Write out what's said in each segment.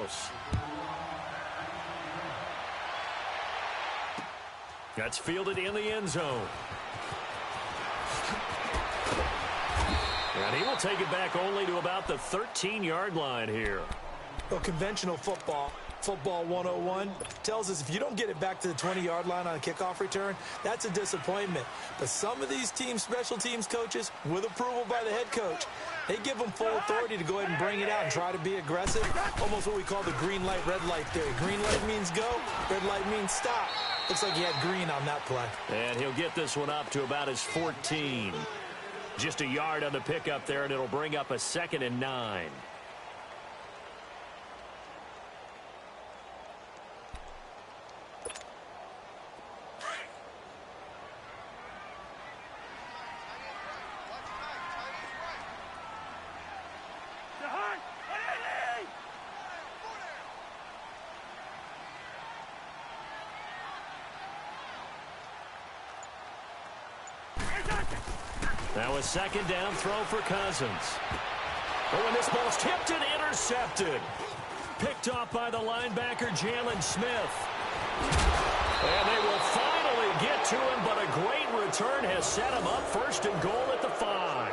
close. That's fielded in the end zone. And he will take it back only to about the 13-yard line here. Well, conventional football 101, tells us if you don't get it back to the 20-yard line on a kickoff return, that's a disappointment. But some of these teams, special teams coaches, with approval by the head coach, they give them full authority to go ahead and bring it out and try to be aggressive. Almost what we call the green light, red light theory. Green light means go, red light means stop. Looks like he had green on that play. And he'll get this one up to about his 14. Just a yard on the pickup there, and it'll bring up a 2nd and 9. Now a 2nd down throw for Cousins. Oh, and this ball's tipped and intercepted. Picked off by the linebacker, Jalen Smith. And they will finally get to him, but a great return has set him up 1st and goal at the 5.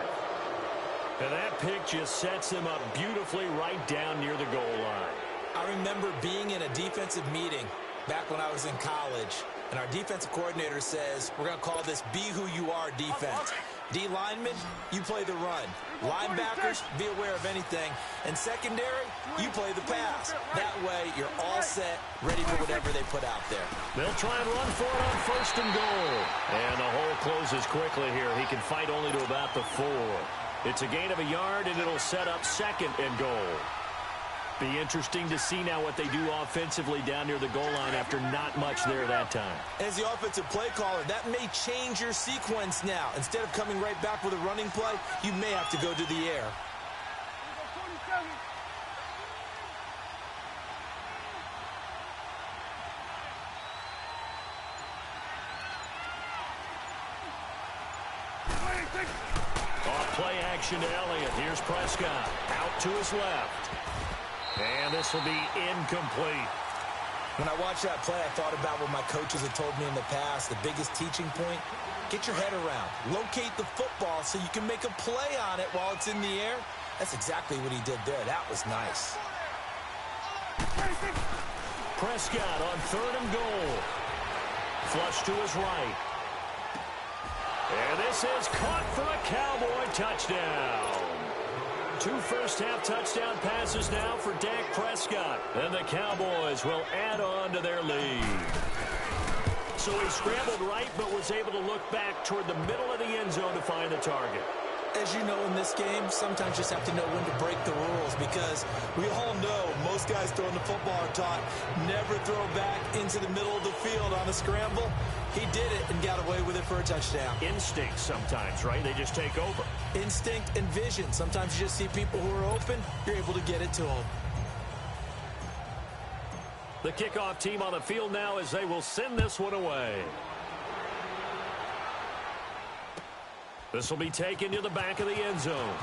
And that pick just sets him up beautifully right down near the goal line. I remember being in a defensive meeting back when I was in college, and our defensive coordinator says, we're going to call this Be Who You Are defense. D linemen, you play the run. Linebackers, be aware of anything. And secondary, you play the pass. That way, you're all set, ready for whatever they put out there. They'll try and run for it on 1st and goal. And the hole closes quickly here. He can fight only to about the 4. It's a gain of a yard, and it'll set up 2nd and goal. Be interesting to see now what they do offensively down near the goal line after not much there that time. As the offensive play caller, that may change your sequence now. Instead of coming right back with a running play, you may have to go to the air. Off play action to Elliott. Here's Prescott out to his left. And this will be incomplete. When I watched that play, I thought about what my coaches had told me in the past. The biggest teaching point, get your head around. Locate the football so you can make a play on it while it's in the air. That's exactly what he did there. That was nice. Prescott on 3rd and goal. Flush to his right. And this is caught for a Cowboy touchdown. 2 first-half touchdown passes now for Dak Prescott. And the Cowboys will add on to their lead. So he scrambled right, but was able to look back toward the middle of the end zone to find the target. As you know, in this game, sometimes you just have to know when to break the rules, because we all know most guys throwing the football are taught never throw back into the middle of the field on a scramble. He did it and got away with it for a touchdown. Instinct sometimes, right? They just take over. Instinct and vision. Sometimes you just see people who are open, you're able to get it to them. The kickoff team on the field now as they will send this one away. This will be taken to the back of the end zone.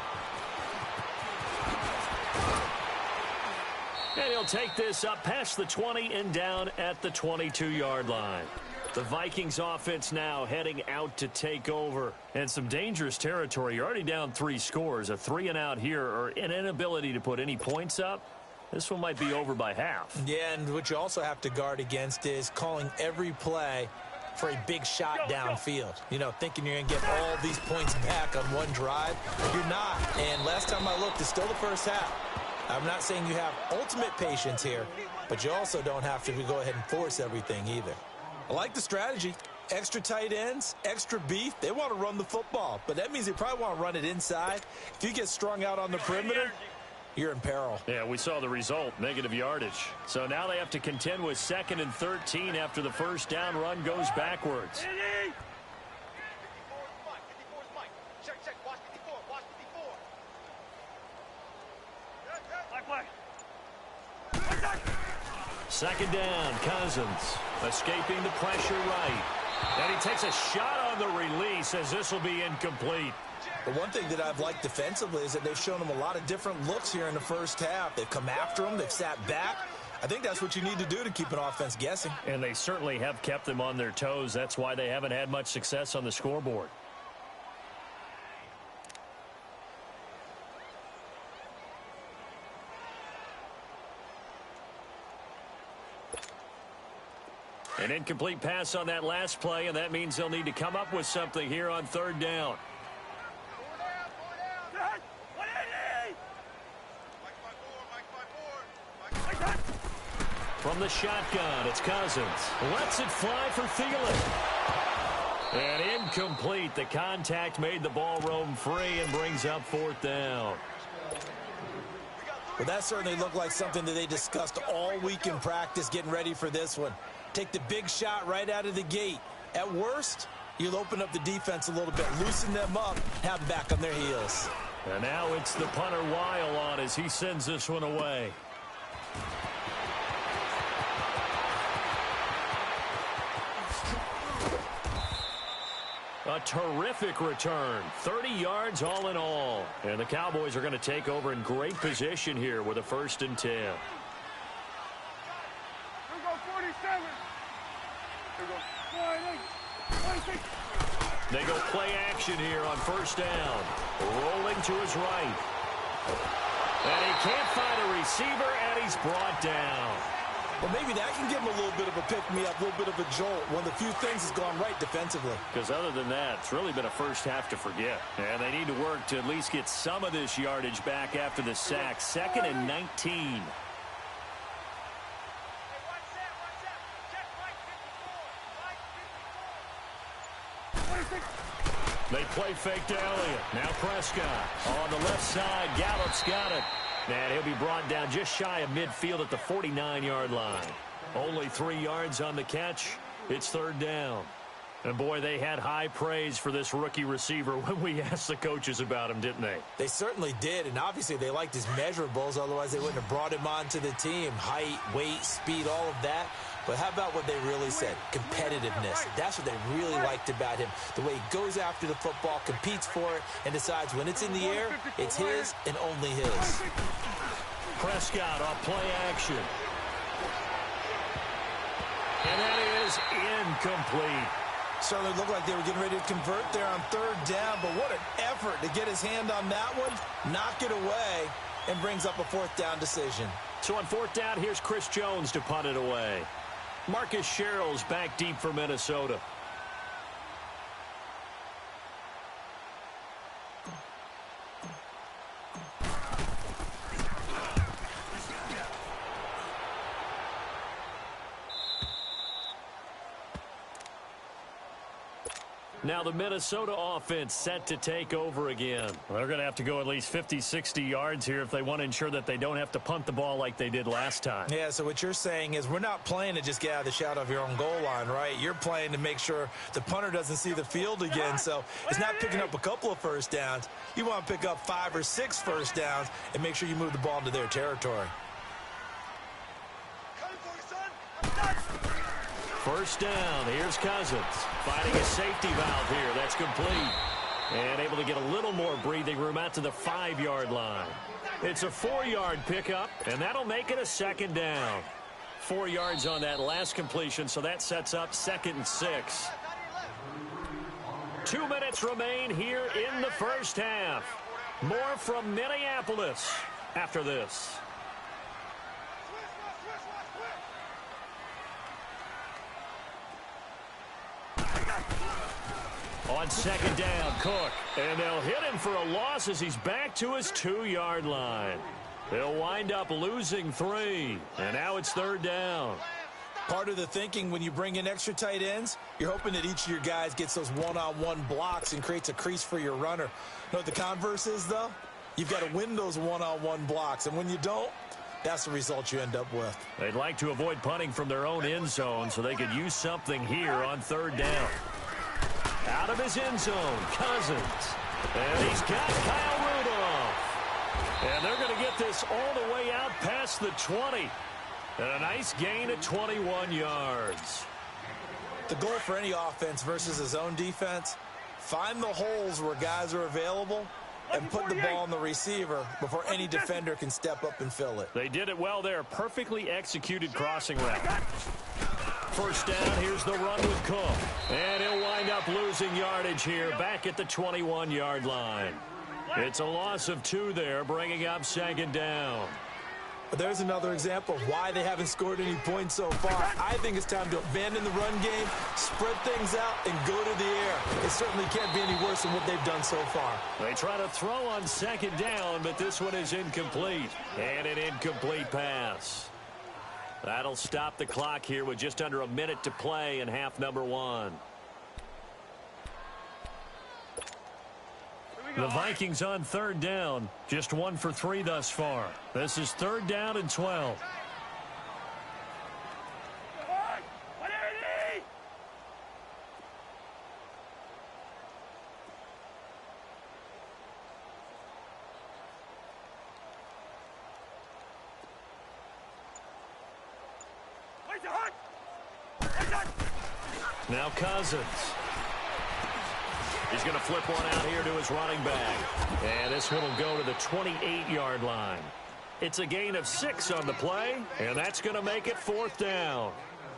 And he'll take this up past the 20 and down at the 22-yard line. The Vikings offense now heading out to take over. And some dangerous territory. You're already down 3 scores. A 3-and-out here, or an inability to put any points up. This one might be over by half. Yeah, and what you also have to guard against is calling every play for a big shot downfield. You know, thinking you're going to get all these points back on one drive. You're not. And last time I looked, it's still the first half. I'm not saying you have ultimate patience here, but you also don't have to go ahead and force everything either. I like the strategy. Extra tight ends, extra beef. They want to run the football, but that means they probably want to run it inside. If you get strung out on the perimeter, you're in peril. Yeah, we saw the result, negative yardage. So now they have to contend with 2nd and 13 after the first down run goes backwards. Second down, Cousins escaping the pressure right. And he takes a shot on the release as this will be incomplete. The one thing that I've liked defensively is that they've shown them a lot of different looks here in the first half. They've come after them. They've sat back. I think that's what you need to do to keep an offense guessing. And they certainly have kept them on their toes. That's why they haven't had much success on the scoreboard. An incomplete pass on that last play, and that means they'll need to come up with something here on third down. From the shotgun, it's Cousins. Lets it fly for Thielen. And incomplete. The contact made the ball roam free and brings up fourth down. Well, that certainly looked like something that they discussed all week in practice getting ready for this one. Take the big shot right out of the gate. At worst, you'll open up the defense a little bit, loosen them up, have them back on their heels. And now it's the punter Weil on as he sends this one away. A terrific return. 30 yards all in all. And the Cowboys are going to take over in great position here with a 1st and 10. Here we go, 47. Here we go, 26. They go play action here on 1st down. Rolling to his right. And he can't find a receiver, and he's brought down. Well, maybe that can give him a little bit of a pick-me-up, a little bit of a jolt. One of the few things has gone right defensively. Because other than that, it's really been a first half to forget. And they need to work to at least get some of this yardage back after the sack. 2nd and 19. They play fake to Elliott. Now Prescott on the left side. Gallup's got it. And he'll be brought down just shy of midfield at the 49-yard line. Only 3 yards on the catch. It's 3rd down. And, boy, they had high praise for this rookie receiver when we asked the coaches about him, didn't they? They certainly did, and obviously they liked his measurables. Otherwise, they wouldn't have brought him onto the team. Height, weight, speed, all of that. But how about what they really said? Competitiveness. That's what they really liked about him. The way he goes after the football, competes for it, and decides when it's in the air, it's his and only his. Prescott off play action. And that is incomplete. Certainly looked like they were getting ready to convert there on 3rd down, but what an effort to get his hand on that one, knock it away, and brings up a 4th down decision. So on 4th down, here's Chris Jones to punt it away. Marcus Sherrill's back deep for Minnesota. Now the Minnesota offense set to take over again. Well, they're going to have to go at least 50, 60 yards here if they want to ensure that they don't have to punt the ball like they did last time. Yeah, so what you're saying is we're not playing to just get out of the shadow of your own goal line, right? You're playing to make sure the punter doesn't see the field again. So it's not picking up a couple of 1st downs. You want to pick up 5 or 6 1st downs and make sure you move the ball into their territory. 1st down. Here's Cousins finding a safety valve here. That's complete. And able to get a little more breathing room out to the 5-yard line. It's a 4-yard pickup, and that'll make it a 2nd down. 4 yards on that last completion, so that sets up 2nd and 6. 2 minutes remain here in the first half. More from Minneapolis after this. On 2nd down, Cook. And they'll hit him for a loss as he's back to his 2-yard line. They'll wind up losing 3. And now it's 3rd down. Part of the thinking when you bring in extra tight ends, you're hoping that each of your guys gets those one-on-one blocks and creates a crease for your runner. You know what the converse is, though? You've got to win those one-on-one blocks. And when you don't, that's the result you end up with. They'd like to avoid punting from their own end zone so they could use something here on 3rd down. Out of his end zone, Cousins. And he's got Kyle Rudolph. And they're going to get this all the way out past the 20. And a nice gain of 21 yards. The goal for any offense versus a zone defense, Find the holes where guys are available and put the ball on the receiver before any defender can step up and fill it. They did it well there. Perfectly executed crossing route. First down, here's the run with Cook. And he'll wind up losing yardage here back at the 21-yard line. It's a loss of 2 there, bringing up second down. There's another example of why they haven't scored any points so far. I think it's time to abandon the run game, spread things out, and go to the air. It certainly can't be any worse than what they've done so far. They try to throw on second down, but this one is incomplete. And an incomplete pass. That'll stop the clock here with just under a minute to play in half number 1. The Vikings on third down, just 1 for 3 thus far. This is third down and 12. Now Cousins. He's going to flip one out here to his running back. And this one will go to the 28-yard line. It's a gain of 6 on the play, and that's going to make it fourth down.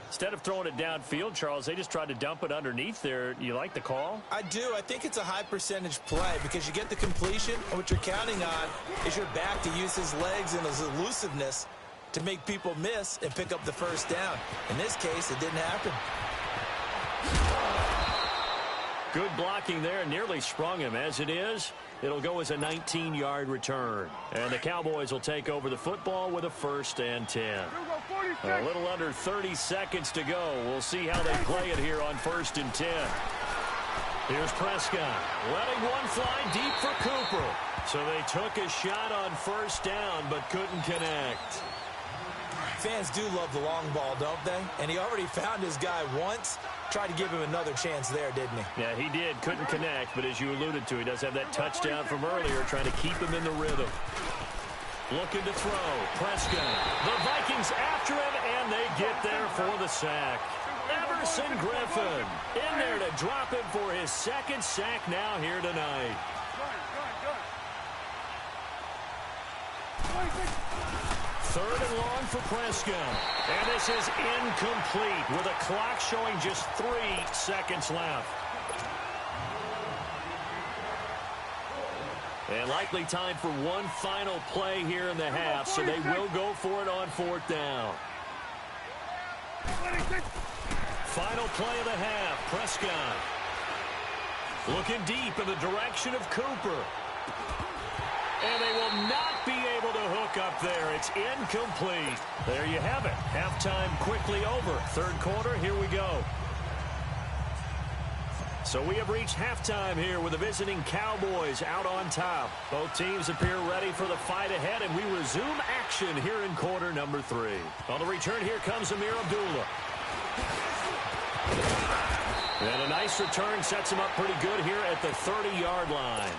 Instead of throwing it downfield, Charles, they just tried to dump it underneath there. You like the call? I do. I think it's a high-percentage play because you get the completion, and what you're counting on is your back to use his legs and his elusiveness to make people miss and pick up the first down. In this case, it didn't happen. Good blocking there, nearly sprung him. As it is, it'll go as a 19-yard return. And the Cowboys will take over the football with a 1st and 10. A little under 30 seconds to go. We'll see how they play it here on 1st and 10. Here's Prescott, letting one fly deep for Cooper. So they took a shot on first down, but couldn't connect. Fans do love the long ball, don't they? And he already found his guy once. Tried to give him another chance there, didn't he? Yeah, he did. Couldn't connect, but as you alluded to, he does have that touchdown from earlier, trying to keep him in the rhythm. Looking to throw. Prescott. The Vikings after him, and they get there for the sack. Everson Griffin in there to drop him for his 2nd sack now here tonight. Third and long for Prescott. And this is incomplete with a clock showing just 3 seconds left. And likely time for one final play here in the half, so they will go for it on 4th down. Final play of the half, Prescott. Looking deep in the direction of Cooper. And they will not be able to hook up there. It's incomplete. There you have it. Halftime quickly over. Third quarter, here we go. So we have reached halftime here with the visiting Cowboys out on top. Both teams appear ready for the fight ahead, and we resume action here in quarter number 3. On the return, here comes Amir Abdullah. And a nice return sets him up pretty good here at the 30-yard line.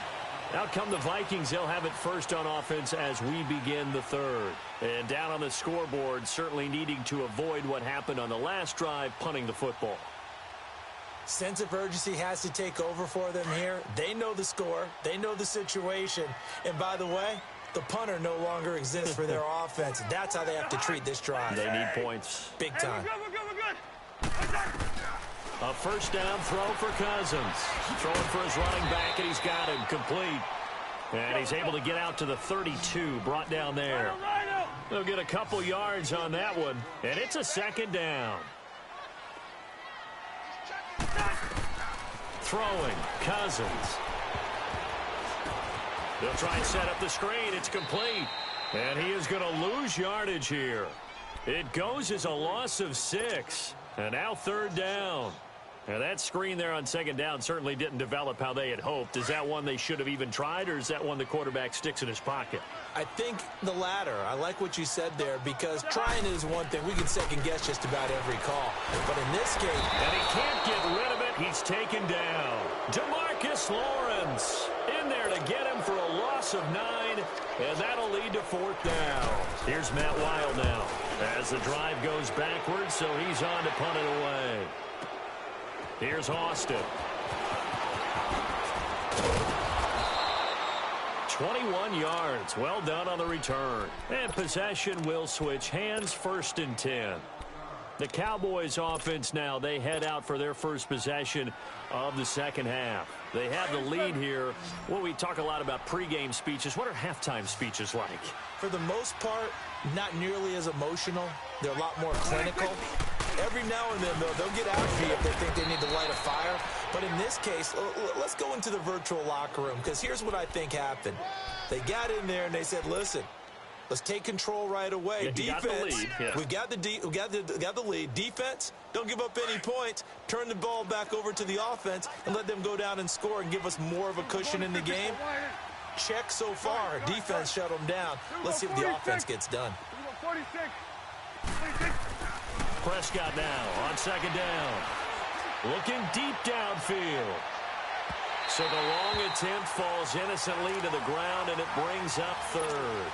Out come the Vikings. They'll have it first on offense as we begin the third. And down on the scoreboard, certainly needing to avoid what happened on the last drive, punting the football. Sense of urgency has to take over for them here. They know the score. They know the situation. And by the way, the punter no longer exists for their offense. That's how they have to treat this drive. They need points. Big time. We're good. A first down throw for Cousins. Throwing for his running back, and he's got him complete. And he's able to get out to the 32, brought down there. They'll get a couple yards on that one, and it's a 2nd down. Throwing, Cousins. They'll try and set up the screen. It's complete. And he is going to lose yardage here. It goes as a loss of 6. And now 3rd down. And that screen there on 2nd down certainly didn't develop how they had hoped. Is that one they should have even tried, or is that one the quarterback sticks in his pocket? I think the latter. I like what you said there, because trying is one thing. We can second-guess just about every call. But in this case... And he can't get rid of it. He's taken down. DeMarcus Lawrence in there to get him for a loss of 9. And that'll lead to 4th down. Here's Matt Wild now as the drive goes backwards, so he's on to punt it away. Here's Austin. 21 yards. Well done on the return. And possession will switch hands, 1st and 10. The Cowboys offense now, they head out for their first possession of the second half. They have the lead here. Well, we talk a lot about pregame speeches. What are halftime speeches like? For the most part, not nearly as emotional. They're a lot more clinical. Every now and then, though, they'll get after you if they think they need to light a fire. But in this case, let's go into the virtual locker room, because here's what I think happened. They got in there and they said, listen, let's take control right away. Yeah, Defense, we got the lead. Defense, don't give up any points. Turn the ball back over to the offense and let them go down and score and give us more of a cushion in the game. Check so far. Defense shut them down. Let's see if the offense gets done. 46. Prescott now on 2nd down. Looking deep downfield. So the long attempt falls innocently to the ground, and it brings up 3rd.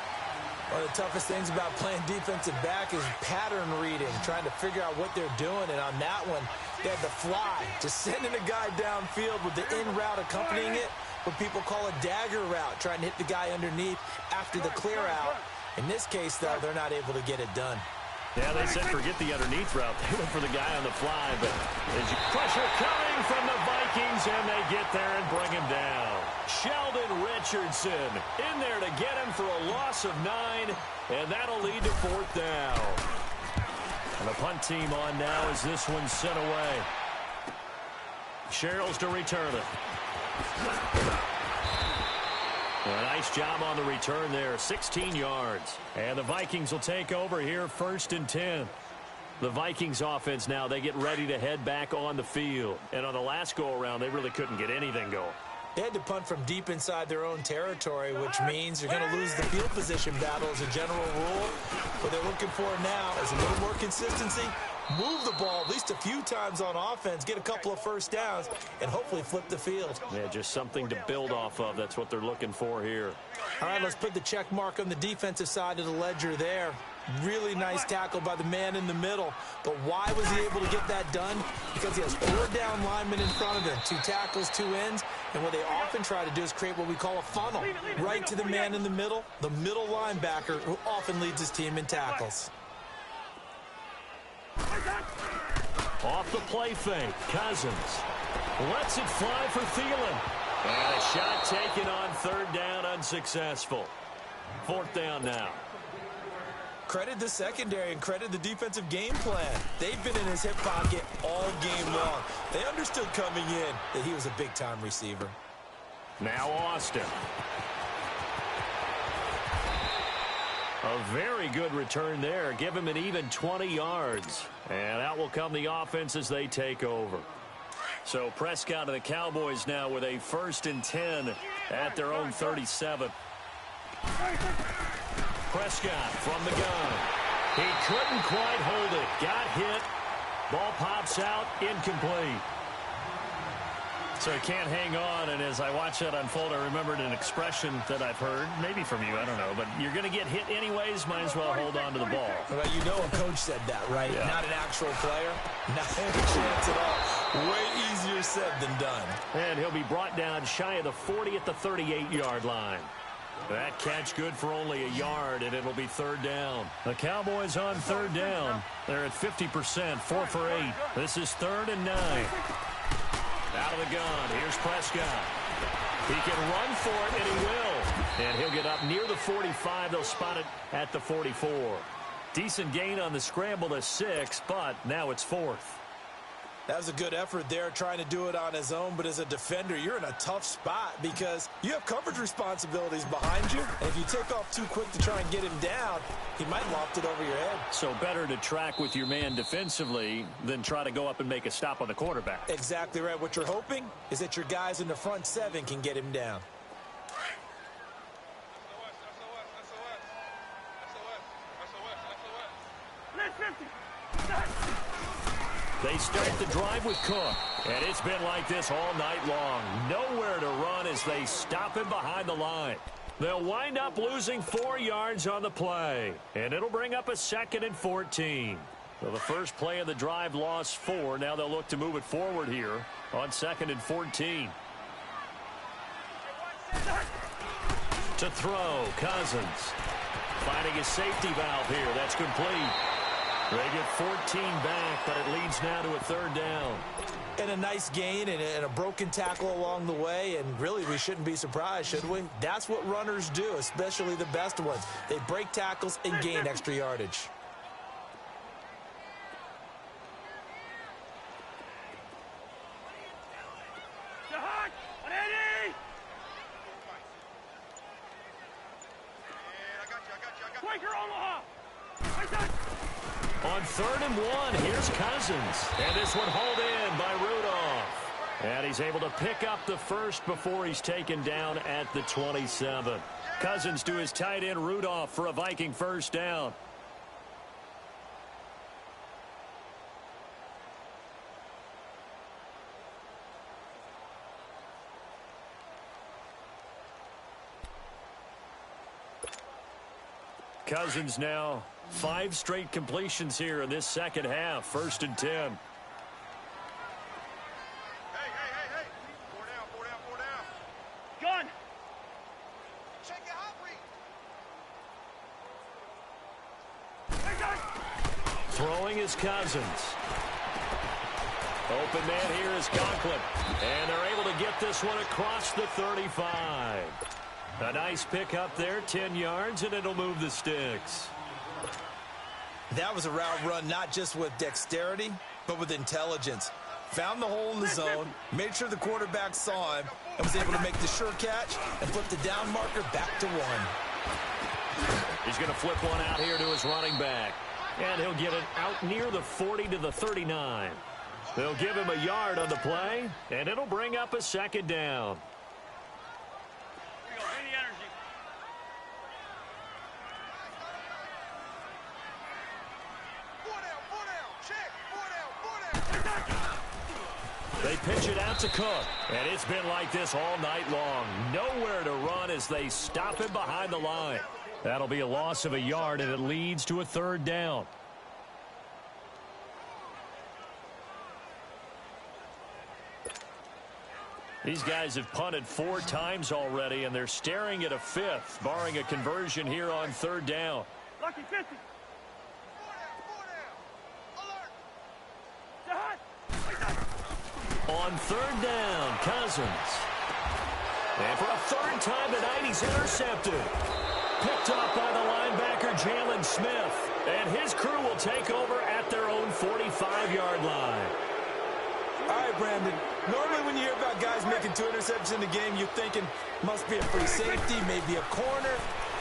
One of the toughest things about playing defensive back is pattern reading, trying to figure out what they're doing. And on that one, they had the fly, just sending a guy downfield with the in route accompanying it, what people call a dagger route, trying to hit the guy underneath after the clear out. In this case, though, they're not able to get it done. Yeah, they said forget the underneath route. They went for the guy on the fly, but there's pressure coming from the Vikings, and they get there and bring him down. Sheldon Richardson in there to get him for a loss of 9, and that'll lead to 4th down. And the punt team on now as this one's sent away. Sherrills to return it. A nice job on the return there, 16 yards. And the Vikings will take over here, 1st and 10. The Vikings offense now, they get ready to head back on the field. And on the last go-around, they really couldn't get anything going. They had to punt from deep inside their own territory, which means you're going to lose the field position battle as a general rule. What they're looking for now is a little more consistency, move the ball at least a few times on offense, get a couple of 1st downs, and hopefully flip the field. Yeah, just something to build off of. That's what they're looking for here. All right, let's put the check mark on the defensive side of the ledger there. Really nice tackle by the man in the middle. But why was he able to get that done? Because he has 4 down linemen in front of him, 2 tackles, 2 ends. And what they often try to do is create what we call a funnel. Right to the man in the middle linebacker, who often leads his team in tackles. Off the play fake, Cousins lets it fly for Thielen. And a shot taken on 3rd down, unsuccessful. 4th down now. Credit the secondary and credit the defensive game plan. They've been in his hip pocket all game long. They understood coming in that he was a big-time receiver. Now Austin. A very good return there. Give him an even 20 yards. And out will come the offense as they take over. So Prescott and the Cowboys now with a 1st and 10 at their own 37. Prescott from the gun. He couldn't quite hold it. Got hit. Ball pops out. Incomplete. So he can't hang on, and as I watch that unfold, I remembered an expression that I've heard, maybe from you, I don't know, but you're going to get hit anyways, might as well hold on to the ball. Well, you know a coach said that, right? Yeah. Not an actual player. Not a chance at all. Way easier said than done. And he'll be brought down shy of the 40 at the 38-yard line. That catch good for only a yard, and it'll be 3rd down. The Cowboys on 3rd down. They're at 50%, 4 for 8. This is 3rd and 9. Out of the gun, here's Prescott. He can run for it, and he will. And he'll get up near the 45. They'll spot it at the 44. Decent gain on the scramble to 6, but now it's 4th. That was a good effort there, trying to do it on his own. But as a defender, you're in a tough spot because you have coverage responsibilities behind you. And if you take off too quick to try and get him down, he might loft it over your head. So better to track with your man defensively than try to go up and make a stop on the quarterback. Exactly right. What you're hoping is that your guys in the front 7 can get him down. They start the drive with Cook, and it's been like this all night long. Nowhere to run as they stop him behind the line. They'll wind up losing 4 yards on the play, and it'll bring up a 2nd and 14. So the first play of the drive lost 4. Now they'll look to move it forward here on 2nd and 14. To throw, Cousins. Finding his safety valve here. That's complete. They get 14 back, but it leads now to a third down. And a nice gain and a broken tackle along the way, and really we shouldn't be surprised, should we? That's what runners do, especially the best ones. They break tackles and gain extra yardage. On 3rd and 1, here's Cousins. And this one hauled in by Rudolph. And he's able to pick up the first before he's taken down at the 27. Cousins to his tight end Rudolph for a Viking first down. Cousins now 5 straight completions here in this second half. 1st and 10. Hey. 4 down. Gun. Check your hot read. Throwing is Cousins. Open man here is Conklin. And they're able to get this one across the 35. A nice pick up there, 10 yards, and it'll move the sticks. That was a route run not just with dexterity, but with intelligence. Found the hole in the zone, made sure the quarterback saw him, and was able to make the sure catch and flip the down marker back to 1. He's going to flip one out here to his running back. And he'll get it out near the 40 to the 39. They'll give him a yard on the play, and it'll bring up a second down. They pitch it out to Cook, and it's been like this all night long. Nowhere to run as they stop him behind the line. That'll be a loss of a yard, and it leads to a third down. These guys have punted 4 times already, and they're staring at a 5th, barring a conversion here on 3rd down. Lucky 50. On 3rd down, Cousins. And for a 3rd time tonight, he's intercepted. Picked up by the linebacker, Jalen Smith. And his crew will take over at their own 45-yard line. All right, Brandon. Normally when you hear about guys making 2 interceptions in the game, you're thinking must be a free safety, maybe a corner.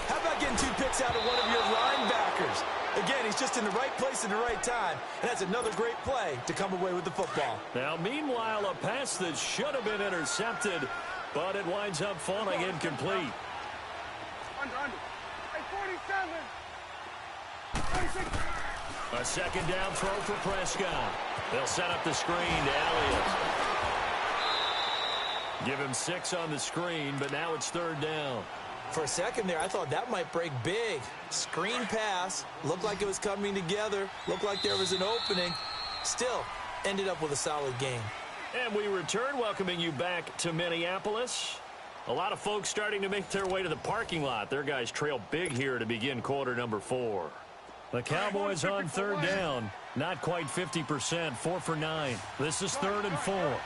How about getting 2 picks out of one of your linebackers? Again, he's just in the right place at the right time, and that's another great play to come away with the football. Now, meanwhile, a pass that should have been intercepted, but it winds up falling incomplete. Under. Hey, 47. 26. A second down throw for Prescott. They'll set up the screen to Elliott. Give him 6 on the screen, but now it's 3rd down. For a second there, I thought that might break big. Screen pass. Looked like it was coming together. Looked like there was an opening. Still, ended up with a solid game. And we return, welcoming you back to Minneapolis. A lot of folks starting to make their way to the parking lot. Their guys trail big here to begin quarter number 4. The Cowboys on 3rd down. Not quite 50%, 4 for 9. This is 3rd and 4.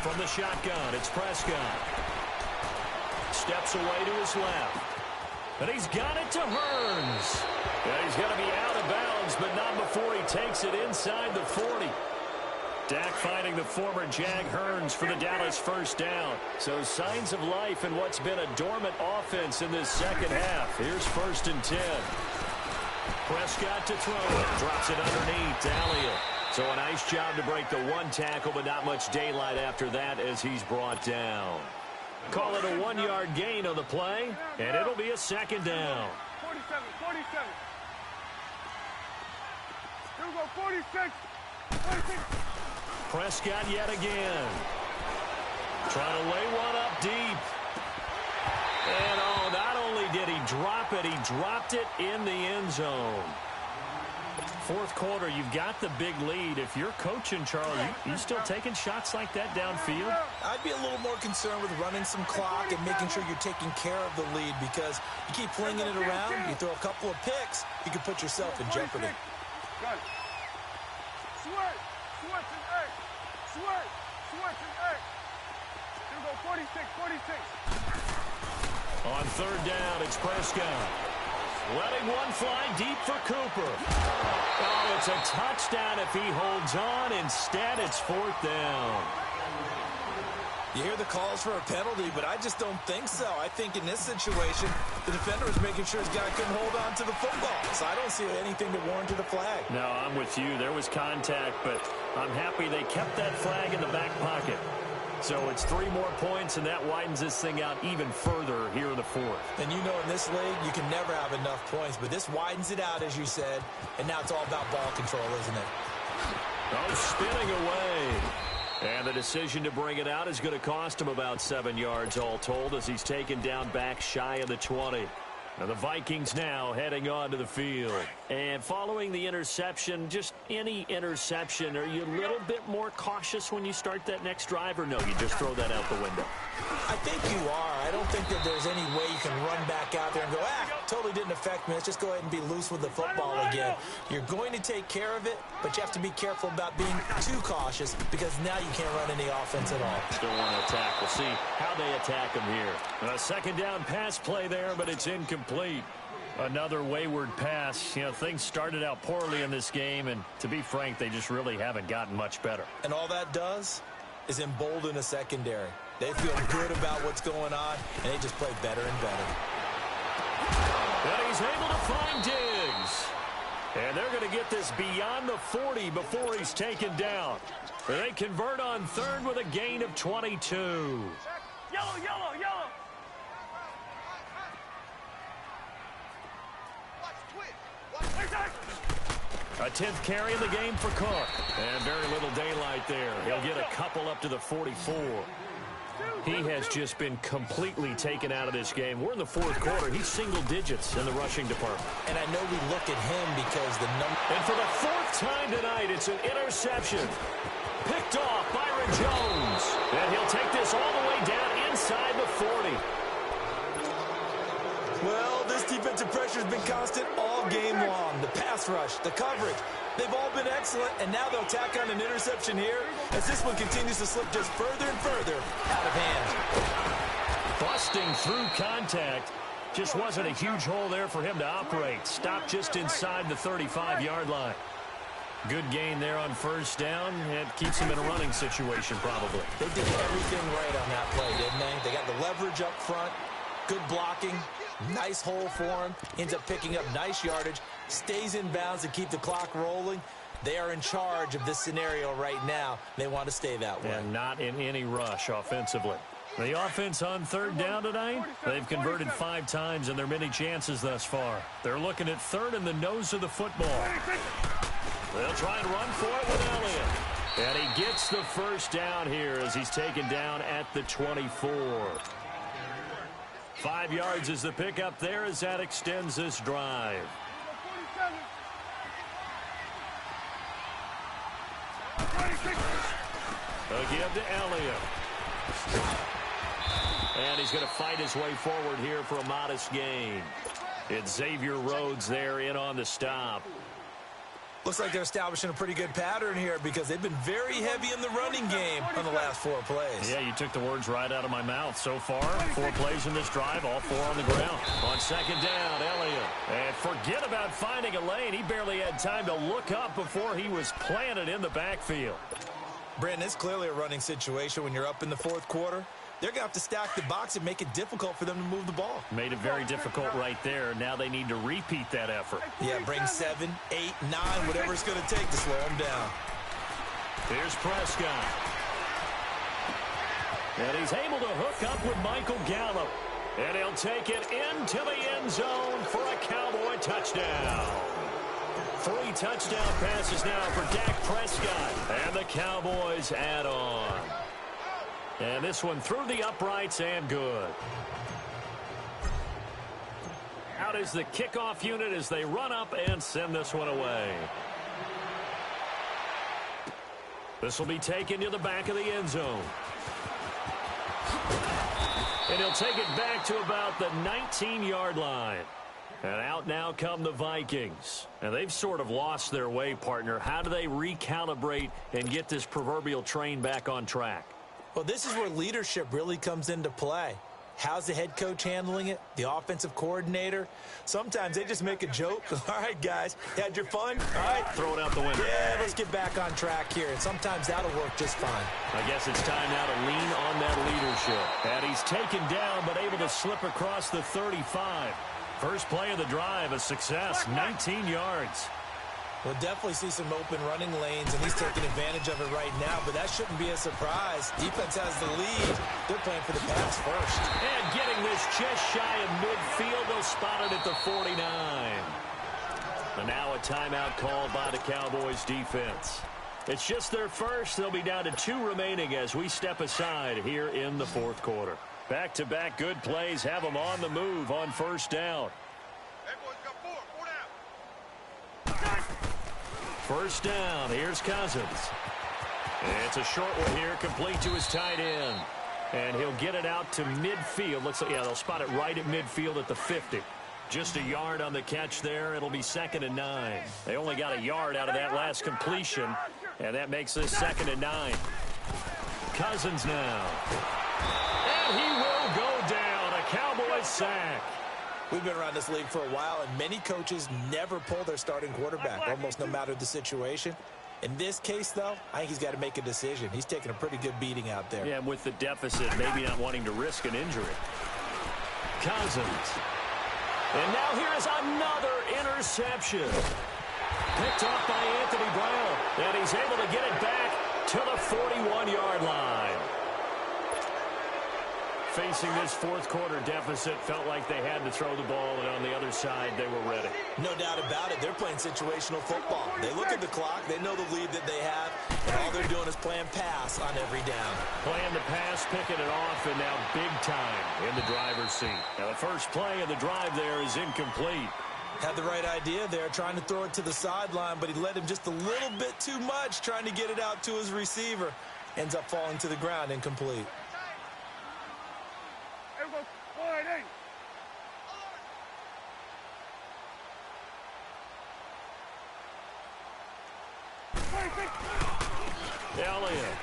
From the shotgun, it's Prescott. Steps away to his left. And he's got it to Hearns. And he's going to be out of bounds, but not before he takes it inside the 40. Dak finding the former Jag Hearns for the Dallas first down. So signs of life in what's been a dormant offense in this second half. Here's 1st and 10. Prescott to throw it. Drops it underneath to Elliott. So a nice job to break the 1 tackle, but not much daylight after that as he's brought down. Call it a 1-yard gain on the play, and it'll be a second down. 47. Here we go, 46. 46. Prescott yet again. Trying to lay one up deep. And, not only did he drop it, he dropped it in the end zone. Fourth quarter, you've got the big lead. If you're coaching, Charles, you still taking shots like that downfield? I'd be a little more concerned with running some clock and making sure you're taking care of the lead, because you keep flinging it around, you throw a couple of picks, you can put yourself in jeopardy. Got it. Switch. Switch and eight. Switch and eight. Here we go, 46. On third down, it's Prescott. Letting one fly deep for Cooper. Oh, it's a touchdown if he holds on. Instead, it's fourth down. You hear the calls for a penalty, but I just don't think so. I think in this situation, the defender was making sure his guy couldn't hold on to the football. So I don't see anything to warrant a flag. No, I'm with you. There was contact, but I'm happy they kept that flag in the back pocket. So it's 3 more points, and that widens this thing out even further here in the fourth. And you know, in this league, you can never have enough points, but this widens it out, as you said, and now it's all about ball control, isn't it? Oh, spinning away. And the decision to bring it out is going to cost him about 7 yards all told, as he's taken down back shy of the 20. Now the Vikings now heading onto the field. And following the interception, just any interception, are you a little bit more cautious when you start that next drive, or no, you just throw that out the window? I think you are. I don't think that there's any way you can run back out there and go, totally didn't affect me. Let's just go ahead and be loose with the football again. You're going to take care of it, but you have to be careful about being too cautious, because now you can't run any offense at all. Still want to attack. We'll see how they attack him here. A second down pass play there, but it's incomplete. Another wayward pass. You know, things started out poorly in this game, and to be frank, they just really haven't gotten much better. And all that does is embolden a secondary. They feel good about what's going on, and they just play better and better. And he's able to find Diggs. And they're going to get this beyond the 40 before he's taken down. They convert on third with a gain of 22. Yellow. A 10th carry in the game for Cook. And very little daylight there. He'll get a couple up to the 44. He has just been completely taken out of this game. We're in the fourth quarter. He's single digits in the rushing department. And I know we look at him because the number... And for the 4th time tonight, it's an interception. Picked off Byron Jones. And he'll take this all the way down inside the 40. Well, this defensive pressure has been constant all game long. The pass rush, the coverage, they've all been excellent, and now they'll tack on an interception here as this one continues to slip just further and further out of hand. Busting through contact. Just wasn't a huge hole there for him to operate. Stopped just inside the 35-yard line. Good gain there on first down. It keeps him in a running situation probably. They did everything right on that play, didn't they? They got the leverage up front, good blocking, nice hole for him, ends up picking up nice yardage, stays in bounds to keep the clock rolling. They are in charge of this scenario right now. They want to stay that way. And not in any rush offensively. The offense on third down tonight, they've converted 5 times in their many chances thus far. They're looking at third in the nose of the football. They'll try and run for it with Elliott. And he gets the first down here as he's taken down at the 24. 5 yards is the pickup there as that extends this drive. A give to Elliott. And he's going to fight his way forward here for a modest gain. It's Xavier Rhodes there in on the stop. Looks like they're establishing a pretty good pattern here because they've been very heavy in the running game on the last 4 plays. Yeah, you took the words right out of my mouth. So far, 4 plays in this drive, all 4 on the ground. On second down, Elliott. And forget about finding a lane. He barely had time to look up before he was planted in the backfield. Brandon, it's clearly a running situation when you're up in the 4th quarter. They're going to have to stack the box and make it difficult for them to move the ball. Made it very difficult right there. Now they need to repeat that effort. Yeah, bring 7, 8, 9, whatever it's going to take to slow them down. Here's Prescott. And he's able to hook up with Michael Gallup. And he'll take it into the end zone for a Cowboy touchdown. 3 touchdown passes now for Dak Prescott. And the Cowboys add on. And this one through the uprights and good. out is the kickoff unit as they run up and send this one away. This will be taken to the back of the end zone. And he'll take it back to about the 19-yard line. And out now come the Vikings. And they've sort of lost their way, partner. How do they recalibrate and get this proverbial train back on track? Well, this is where leadership really comes into play. How's the head coach handling it? The offensive coordinator? Sometimes they just make a joke. All right, guys, had your fun? All right. Throw it out the window. Yeah, let's get back on track here. And sometimes that'll work just fine. I guess it's time now to lean on that leadership. And he's taken down but able to slip across the 35. First play of the drive, a success, 19 yards. We'll definitely see some open running lanes, and he's taking advantage of it right now, but that shouldn't be a surprise. Defense has the lead. They're playing for the pass first. And getting this just shy of midfield, they'll spot it at the 49. And now a timeout called by the Cowboys defense. It's just their first. They'll be down to 2 remaining as we step aside here in the fourth quarter. Back-to-back good plays have them on the move on first down. First down, here's Cousins. It's a short one here, complete to his tight end. And he'll get it out to midfield. Looks like, yeah, they'll spot it right at midfield at the 50. Just a yard on the catch there. It'll be 2nd and 9. They only got a yard out of that last completion, and that makes this 2nd and 9. Cousins now. And he will go down. A Cowboys sack. We've been around this league for a while, and many coaches never pull their starting quarterback, almost no matter the situation. In this case, though, I think he's got to make a decision. He's taking a pretty good beating out there. Yeah, and with the deficit, maybe not wanting to risk an injury. Cousins. And now here is another interception. Picked off by Anthony Brown, and he's able to get it back to the 41-yard line. Facing this fourth quarter deficit, felt like they had to throw the ball, and on the other side, they were ready. No doubt about it. They're playing situational football. They look at the clock. They know the lead that they have, and all they're doing is playing pass on every down. Playing the pass, picking it off, and now big time in the driver's seat. Now, the first play of the drive there is incomplete. Had the right idea there, trying to throw it to the sideline, but he led him just a little bit too much, trying to get it out to his receiver. Ends up falling to the ground, incomplete. Elliott.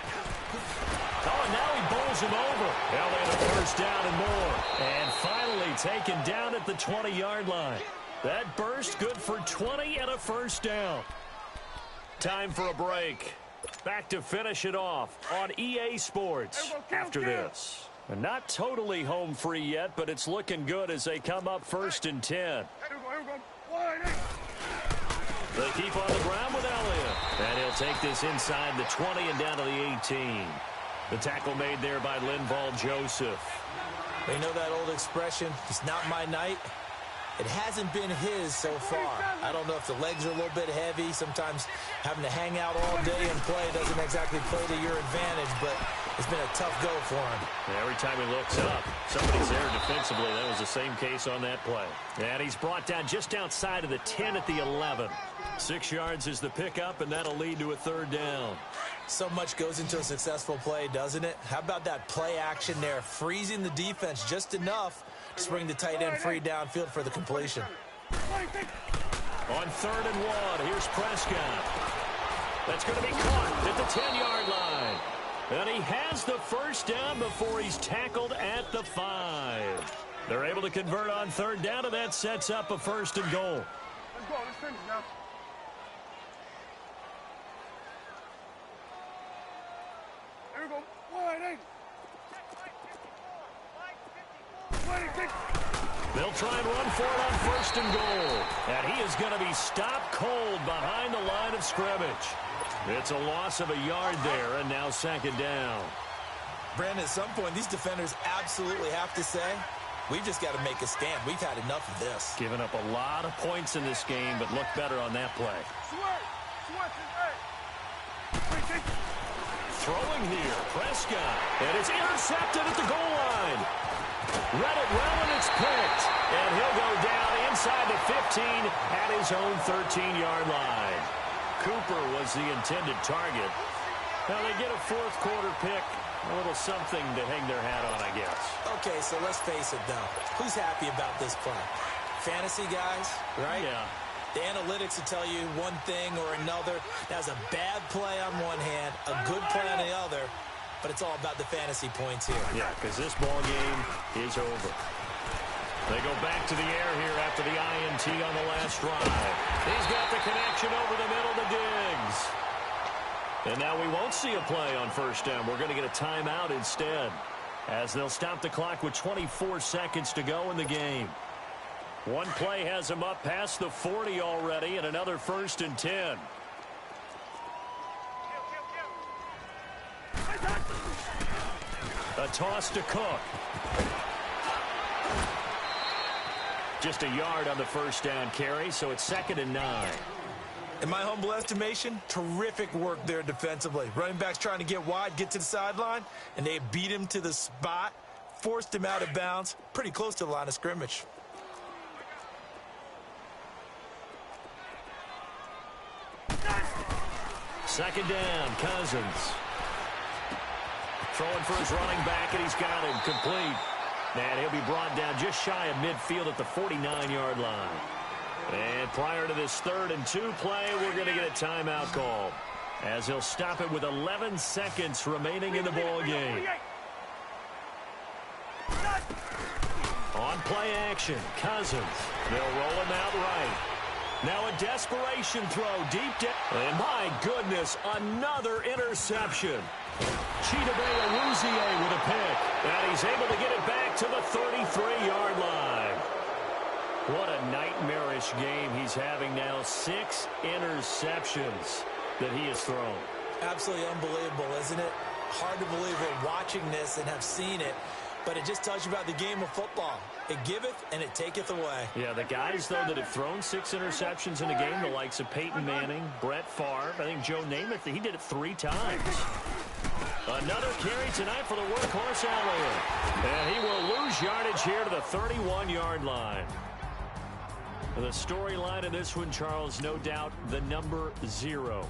Oh, and now he bowls him over. Elliott a first down and more. And finally taken down at the 20-yard line. That burst good for 20 and a first down. Time for a break. Back to finish it off on EA Sports after this. And not totally home free yet, but it's looking good as they come up 1st and 10. They keep on the ground with Elliott. And he'll take this inside the 20 and down to the 18. The tackle made there by Linval Joseph. You know that old expression, it's not my night? It hasn't been his so far. I don't know if the legs are a little bit heavy. Sometimes having to hang out all day and play doesn't exactly play to your advantage, but it's been a tough go for him. And every time he looks up, somebody's there defensively. That was the same case on that play. And he's brought down just outside of the 10 at the 11. 6 yards is the pickup, and that'll lead to a 3rd down. So much goes into a successful play, doesn't it? How about that play action there, freezing the defense just enough to bring the tight end free downfield for the completion. On 3rd and 1, here's Prescott. That's going to be caught at the 10-yard line. And he has the first down before he's tackled at the 5. They're able to convert on 3rd down, and that sets up a 1st and goal. Let's go. Let's finish now. Here we go. Wide 8. They'll try and run for it on 1st and goal. And he is going to be stopped cold behind the line of scrimmage. It's a loss of a yard there, and now 2nd down. Brandon, at some point, these defenders absolutely have to say, we've just got to make a stand. We've had enough of this. Giving up a lot of points in this game, but look better on that play. Throwing here, Prescott. And it's intercepted at the goal line. Read it well, and it's picked. And he'll go down inside the 15 at his own 13-yard line. Cooper was the intended target. Now they get a fourth quarter pick. A little something to hang their hat on, I guess. Okay, so let's face it, though. Who's happy about this play? Fantasy guys, right? Yeah. The analytics will tell you one thing or another. That's a bad play on one hand, a good play on the other, but it's all about the fantasy points here. Yeah, because this ball game is over. They go back to the air here after the INT on the last drive. He's got the connection over the middle to Diggs. And now we won't see a play on first down. We're going to get a timeout instead, as they'll stop the clock with 24 seconds to go in the game. One play has him up past the 40 already, and another 1st and 10. A toss to Cook. Just a yard on the first down carry, so it's 2nd and 9. In my humble estimation, terrific work there defensively. Running backs trying to get wide, get to the sideline, and they beat him to the spot, forced him out of bounds, pretty close to the line of scrimmage. Second down, Cousins. Throwing for his running back, and he's got him complete. And he'll be brought down just shy of midfield at the 49-yard line. And prior to this 3rd and 2 play, we're going to get a timeout call, as he'll stop it with 11 seconds remaining in the ball game. On play action, Cousins. They'll roll him out right. Now a desperation throw deep down. And my goodness, another interception. Hatebeingsobbbaa with a pick. And he's able to get it back to the 33-yard line. What a nightmarish game he's having now. 6 interceptions that he has thrown. Absolutely unbelievable, isn't it? Hard to believe we're watching this and have seen it, but it just tells you about the game of football. It giveth and it taketh away. Yeah, the guys, though, that have thrown 6 interceptions in a game, the likes of Peyton Manning, Brett Favre, I think Joe Namath, he did it 3 times. Another carry tonight for the workhorse Elliott. And he will lose yardage here to the 31-yard line. The storyline of this one, Charles, no doubt the number 0.